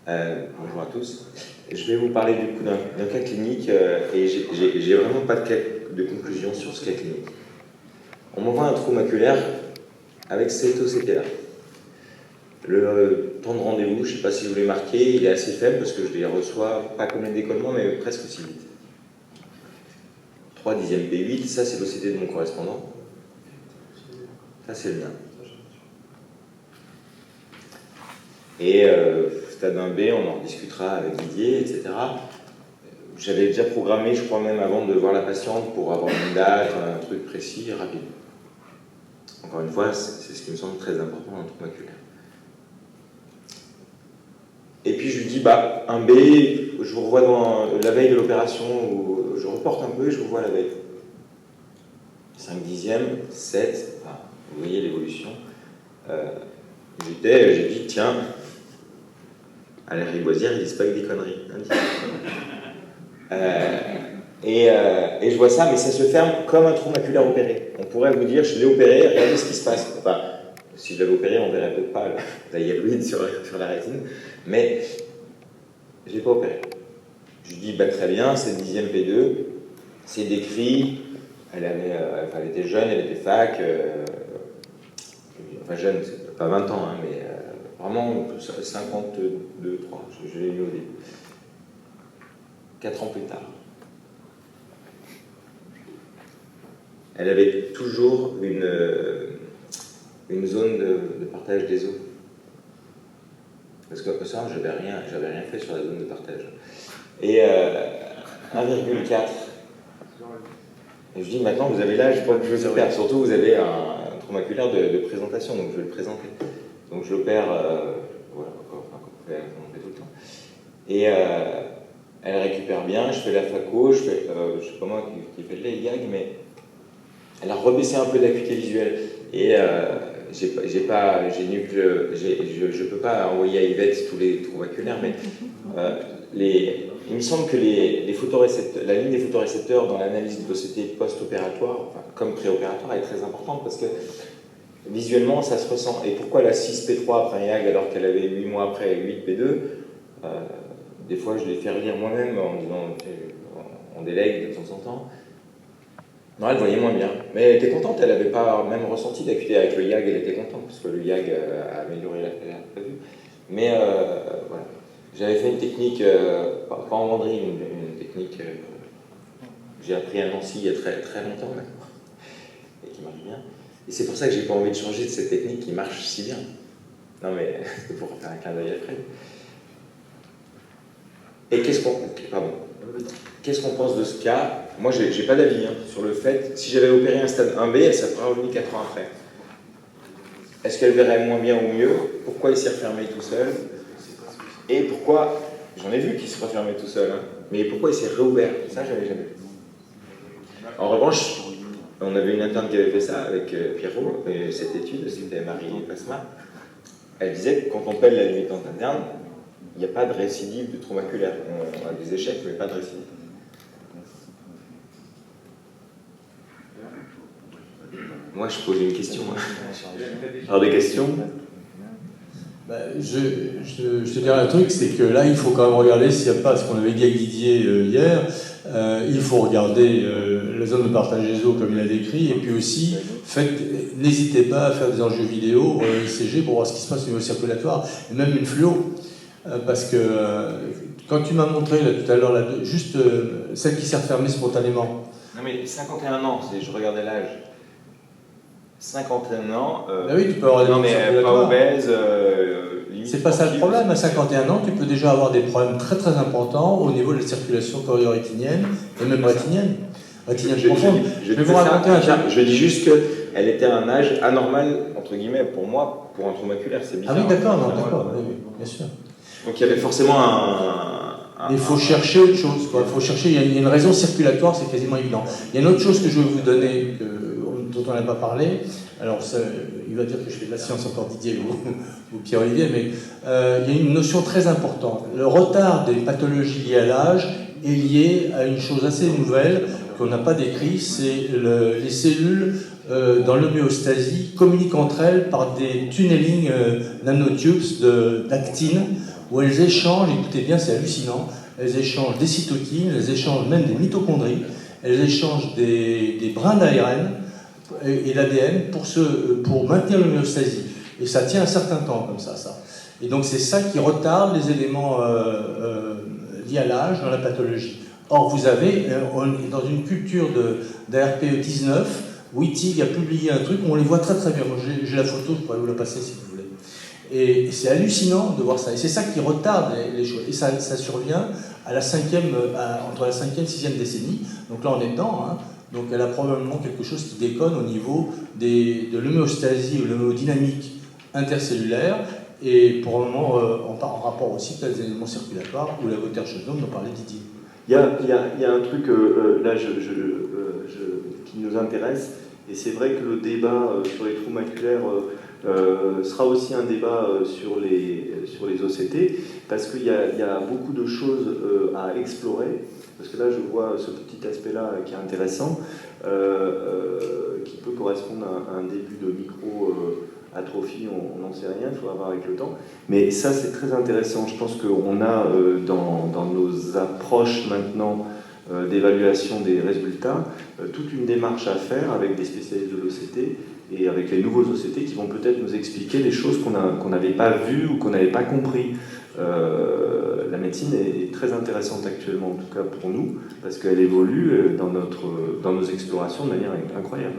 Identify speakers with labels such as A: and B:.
A: Bonjour à tous. Je vais vous parler du coup d'un cas clinique et j'ai vraiment pas de conclusion sur ce cas clinique. On m'envoie un trou maculaire avec cet OCT-là. Le temps de rendez-vous, je ne sais pas si vous l'avez marqué, il est assez faible parce que je les reçois pas comme les décollements mais presque aussi vite. 3 dixièmes P8, ça c'est l'OCT de mon correspondant. Ça c'est le mien. Et stade 1B, on en discutera avec Didier, etc. J'avais déjà programmé, je crois même avant de voir la patiente, pour avoir une date, un truc précis et rapide. Encore une fois, c'est ce qui me semble très important dans le trou maculaire. Et puis je lui dis, 1B, je vous revois dans la veille de l'opération, où je reporte un peu et je vous vois la veille. 5 dixièmes, 7, vous voyez l'évolution. J'ai dit, tiens, à la Riboisière, ils disent pas que des conneries. Et je vois ça, mais ça se ferme comme un trou maculaire opéré. On pourrait vous dire, je l'ai opéré, regardez ce qui se passe. Enfin, si je l'avais opéré, on verrait peut-être pas la hyaloïde sur la rétine, mais je l'ai pas opéré. Je lui dis, très bien, c'est le 10e P2, c'est décrit, elle était jeune, elle était fac, enfin jeune, c'est pas 20 ans, mais vraiment 52, 3, je l'ai lu au début. 4 ans plus tard. Elle avait toujours une zone de partage des os. Parce que ça, j'avais rien fait sur la zone de partage. Et 1,4. Et je dis, maintenant, vous avez l'âge pour que je vous opère. Surtout, vous avez un trou maculaire de présentation, donc je vais le présenter. Donc je l'opère, voilà, on fait tout le temps. Et elle récupère bien, je fais la phaco, je sais pas moi qui fait de l'EIGAG, mais elle a rebaissé un peu d'acuité visuelle. Et je peux pas envoyer à Yvette tous les trous maculaires, mais il me semble que la ligne des photorécepteurs dans l'analyse de l'OCT post-opératoire, comme préopératoire, est très importante parce que visuellement ça se ressent. Et pourquoi la 6P3 après un YAG alors qu'elle avait 8 mois après 8P2 des fois je les fais relire moi-même en disant on délègue de temps en temps. Non, elle voyait moins bien. Mais elle était contente, elle n'avait pas même ressenti d'acuité. Avec le YAG, elle était contente, parce que le YAG a amélioré la vue. Mais voilà. J'avais fait une technique, pas en Vendry, une technique que j'ai appris à Nancy il y a très, très longtemps maintenant, et qui marche bien. Et c'est pour ça que j'ai pas envie de changer de cette technique qui marche si bien. Non mais, c'est pour faire un clin d'œil après. Et qu'est-ce qu'on pense de ce cas? Moi, j'ai pas d'avis sur le fait, si j'avais opéré un stade 1B, elle serait revenue 4 ans après. Est-ce qu'elle verrait moins bien ou mieux? Pourquoi il s'est refermé tout seul? Et pourquoi, j'en ai vu qu'il se refermait tout seul, mais pourquoi il s'est réouvert? Ça, j'avais jamais vu. En revanche, on avait une interne qui avait fait ça avec Pierrot, et cette étude, c'était Marie Pasma. Elle disait que quand on pèle la limite interne, il n'y a pas de récidive de trou maculaire. On a des échecs, mais pas de récidive. Moi, je pose une question. Alors, des questions?
B: Je te dirais un truc, c'est que là, il faut quand même regarder s'il n'y a pas, ce qu'on avait dit avec Didier hier, il faut regarder la zone de partage des os comme il a décrit, et puis aussi, n'hésitez pas à faire des enjeux vidéo, ICG, pour voir ce qui se passe au niveau circulatoire, et même une fluo. Parce que quand tu m'as montré là, tout à l'heure, juste celle qui s'est refermée spontanément.
A: Non mais 51 ans, je regardais l'âge. 51 ans.
B: Oui, tu peux avoir des
A: non mais pas obèse.
B: C'est pas ça le problème. À 51 ans, tu peux déjà avoir des problèmes très très importants au niveau de la circulation choriorétinienne et même rétinienne. Rétinienne profonde. Je vais vous raconter un cas.
A: Je dis juste qu'elle était à un âge anormal, entre guillemets, pour moi, pour un trou maculaire, c'est bizarre.
B: Ah oui, d'accord, oui, bien sûr.
A: Donc il y avait forcément
B: il faut chercher autre chose. Il faut chercher, il y a une raison circulatoire, c'est quasiment évident. Il y a une autre chose que je vais vous donner, dont on n'a pas parlé. Alors, il va dire que je fais de la science encore Didier ou Pierre-Olivier, mais il y a une notion très importante. Le retard des pathologies liées à l'âge est lié à une chose assez nouvelle qu'on n'a pas décrite, c'est les cellules dans l'homéostasie communiquent entre elles par des tunnelings nanotubes d'actine où elles échangent, écoutez bien, c'est hallucinant, elles échangent des cytokines, elles échangent même des mitochondries, elles échangent des brins d'ARN et l'ADN pour maintenir l'homéostasie. Et ça tient un certain temps comme ça. Et donc c'est ça qui retarde les éléments liés à l'âge dans la pathologie. Or, vous avez, dans une culture d'ARPE 19, Wittig a publié un truc où on les voit très très bien. Moi, j'ai la photo, je pourrais vous la passer si vous voulez. Et c'est hallucinant de voir ça. Et c'est ça qui retarde les choses. Et ça survient à entre la 5e et 6e décennie. Donc là, on est dedans. Hein. Donc elle a probablement quelque chose qui déconne au niveau de l'homéostasie ou l'homéodynamique intercellulaire. Et probablement en rapport aussi avec les éléments circulatoires où la Water-Shodnome dont parlait Didier.
C: Il y a un truc là qui nous intéresse, et c'est vrai que le débat sur les trous maculaires sera aussi un débat sur les OCT, parce qu'il y a beaucoup de choses à explorer, parce que là je vois ce petit aspect-là qui est intéressant, qui peut correspondre à un début de micro-atrophie, on n'en sait rien, il faut avoir avec le temps. Mais ça c'est très intéressant, je pense qu'on a dans nos approches maintenant d'évaluation des résultats, toute une démarche à faire avec des spécialistes de l'OCT et avec les nouveaux OCT qui vont peut-être nous expliquer des choses qu'on n'avait pas vues ou qu'on n'avait pas compris. La médecine est très intéressante actuellement, en tout cas pour nous, parce qu'elle évolue dans nos explorations de manière incroyable.